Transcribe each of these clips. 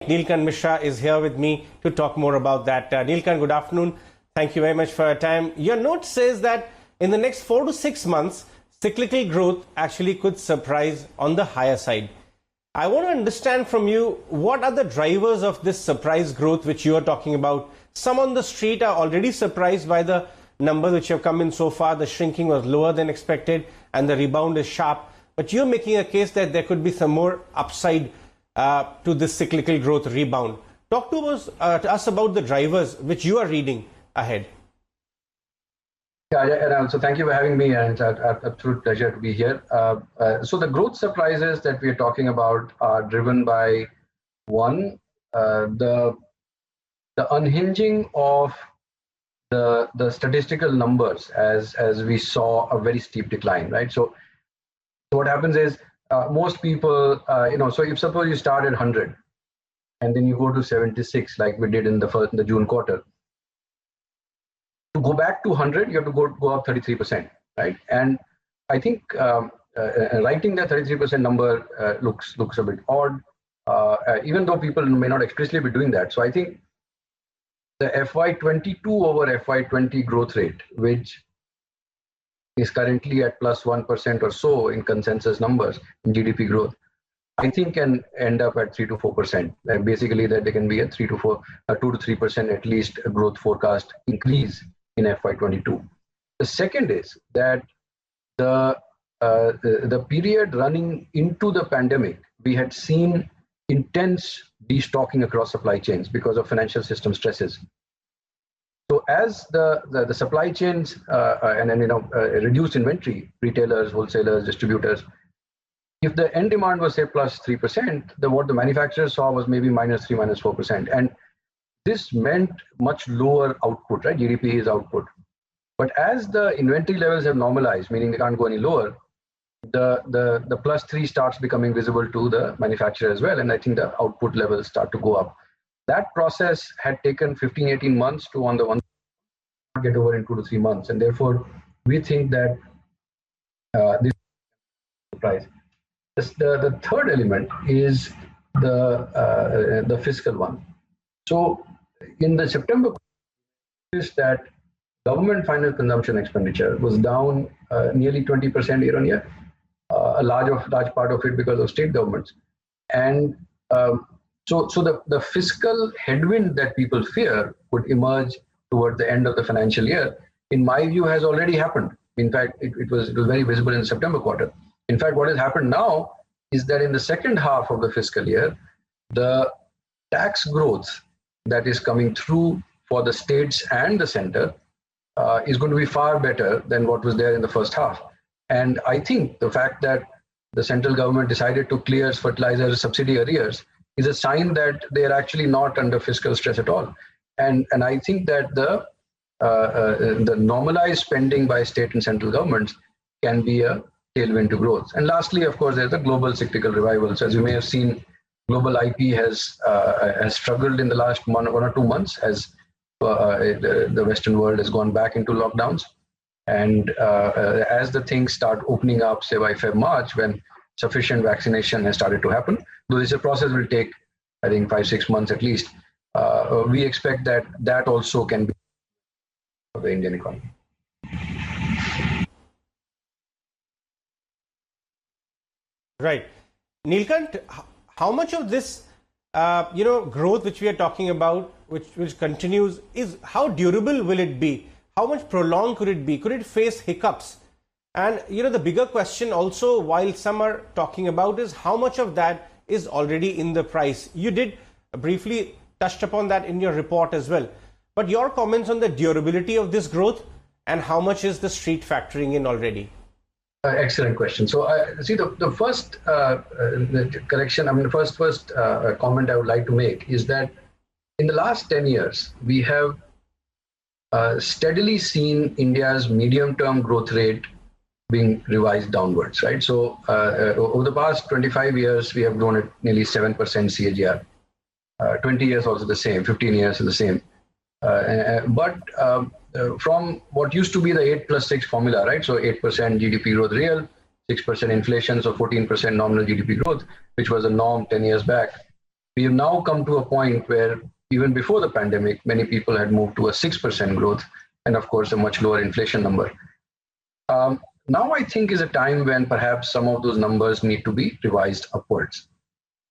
Neelkanth Mishra is here with me to talk more about that. Neelkanth, good afternoon. Thank you very much for your time. Your note says that in the next 4 to 6 months, cyclical growth actually could surprise on the higher side. I want to understand from you, what are the drivers of this surprise growth which you are talking about? Some on the street are already surprised by the numbers which have come in so far. The shrinking was lower than expected and the rebound is sharp. But you're making a case that there could be some more upside to this cyclical growth rebound. Talk to us about the drivers which you are reading ahead. Yeah, and also thank you for having me, and it's an absolute pleasure to be here. So the growth surprises that we are talking about are driven by, one, the unhinging of the statistical numbers as we saw a very steep decline, right? So what happens is most people, so if suppose you start at 100 and then you go to 76 like we did in the June quarter. To go back to 100, you have to go up 33%, right? And I think writing that 33% number looks a bit odd, even though people may not explicitly be doing that. So I think the FY22 over FY20 growth rate, which is currently at plus 1% or so in consensus numbers in GDP growth, I think can end up at 3 to 4%. Basically, that there can be a 2 to 3% at least growth forecast increase in FY22. The second is that the period running into the pandemic, we had seen intense destocking across supply chains because of financial system stresses. So as the supply chains and then reduced inventory, retailers, wholesalers, distributors, if the end demand was say plus 3%, what the manufacturers saw was maybe minus 3, minus 4%. And this meant much lower output, right? GDP is output. But as the inventory levels have normalized, meaning they can't go any lower, the plus 3 starts becoming visible to the manufacturer as well. And I think the output levels start to go up. That process had taken 15, 18 months to on the one get over in 2 to 3 months. And therefore, we think that this surprise. The third element is the fiscal one. So in the September, that government final consumption expenditure was down nearly 20% year on year, a large part of it because of state governments. And so the fiscal headwind that people fear would emerge toward the end of the financial year, in my view, has already happened. In fact, it was very visible in the September quarter. In fact, what has happened now is that in the second half of the fiscal year, the tax growth that is coming through for the states and the center is going to be far better than what was there in the first half. And I think the fact that the central government decided to clear fertilizer subsidy arrears is a sign that they are actually not under fiscal stress at all. And I think that the normalized spending by state and central governments can be a tailwind to growth. And lastly, of course, there's the global cyclical revival. So as you may have seen, global IP has struggled in the last 1 or 2 months as the Western world has gone back into lockdowns. And as the things start opening up, say by Feb, March, when sufficient vaccination has started to happen, though this process will take, I think, 5, 6 months at least, we expect that also can be for the Indian economy. Right. Neelkanth, how much of this growth which we are talking about, which continues, is how durable will it be? How much prolonged could it be? Could it face hiccups? And the bigger question also, while some are talking about, is how much of that is already in the price. You did briefly touched upon that in your report as well. But your comments on the durability of this growth and how much is the street factoring in already? Excellent question. So, see, the first correction, the first comment I would like to make is that in the last 10 years, we have steadily seen India's medium-term growth rate being revised downwards, right? So, over the past 25 years, we have grown at nearly 7% CAGR. 20 years also the same, 15 years is the same. But from what used to be the 8 plus 6 formula, right? So 8% GDP growth real, 6% inflation, so 14% nominal GDP growth, which was a norm 10 years back. We have now come to a point where even before the pandemic, many people had moved to a 6% growth and of course a much lower inflation number. Now I think is a time when perhaps some of those numbers need to be revised upwards.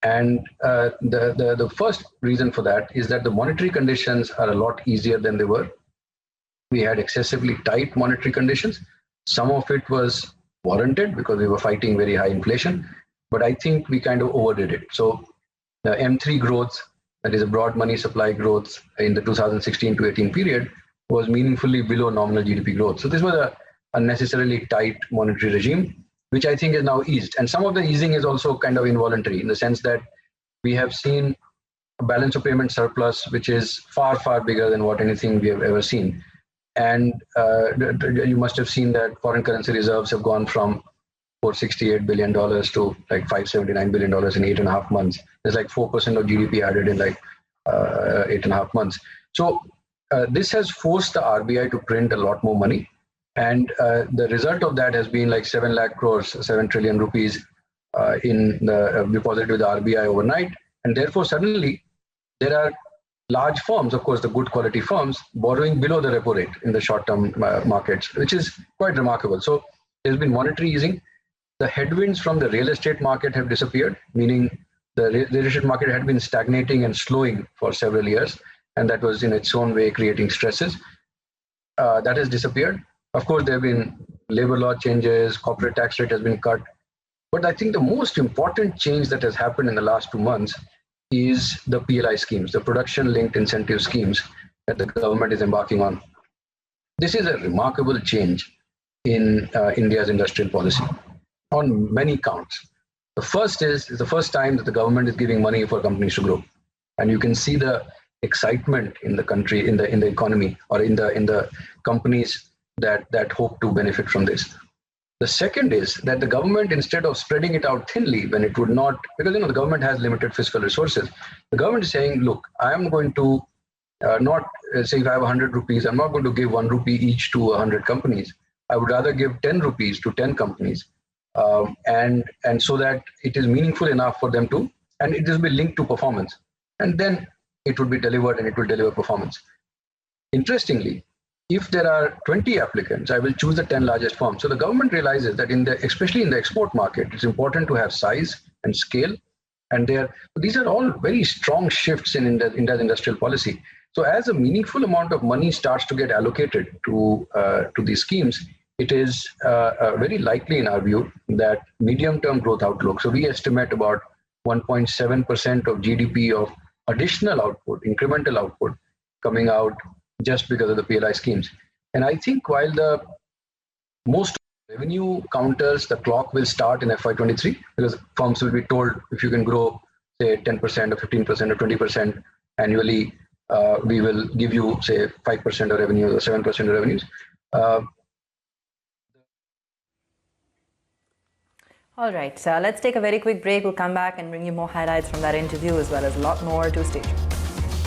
And the first reason for that is that the monetary conditions are a lot easier than they were. We had excessively tight monetary conditions. Some of it was warranted because we were fighting very high inflation, but I think we kind of overdid it. So the M3 growth, that is a broad money supply growth in the 2016 to 18 period, was meaningfully below nominal GDP growth. So this was a unnecessarily tight monetary regime, which I think is now eased. And some of the easing is also kind of involuntary in the sense that we have seen a balance of payment surplus, which is far, far bigger than what anything we have ever seen. And you must have seen that foreign currency reserves have gone from $468 billion to like $579 billion in 8.5 months. There's like 4% of GDP added in like 8.5 months. So this has forced the RBI to print a lot more money. And the result of that has been like 7 lakh crores, 7 trillion rupees in the deposit with the RBI overnight. And therefore, suddenly there are large firms, of course, the good quality firms, borrowing below the repo rate in the short-term markets, which is quite remarkable. So there's been monetary easing. The headwinds from the real estate market have disappeared, meaning the real estate market had been stagnating and slowing for several years, and that was in its own way creating stresses. That has disappeared. Of course, there have been labor law changes, corporate tax rate has been cut. But I think the most important change that has happened in the last 2 months is the PLI schemes, the production-linked incentive schemes that the government is embarking on. This is a remarkable change in India's industrial policy on many counts. The first is the first time that the government is giving money for companies to grow, and you can see the excitement in the country, in the economy, or in the companies that hope to benefit from this. The second is that the government, instead of spreading it out thinly when it would not, because the government has limited fiscal resources, the government is saying, look, I am going to not say if I have 100 rupees, I'm not going to give 1 rupee each to 100 companies. I would rather give 10 rupees to 10 companies. And so that it is meaningful enough for them to, and it will be linked to performance. And then it will be delivered and it will deliver performance. Interestingly, if there are 20 applicants, I will choose the 10 largest firms. So the government realizes that especially in the export market, it's important to have size and scale. And these are all very strong shifts in India's industrial policy. So as a meaningful amount of money starts to get allocated to these schemes, it is very likely in our view that medium-term growth outlook. So we estimate about 1.7% of GDP of additional output, incremental output coming out just because of the PLI schemes. And I think while the most revenue counters, the clock will start in FY23 because firms will be told if you can grow, say 10% or 15% or 20% annually, we will give you, say 5% of revenue or 7% of revenues. All right, so let's take a very quick break. We'll come back and bring you more highlights from that interview as well as a lot more to stay tuned.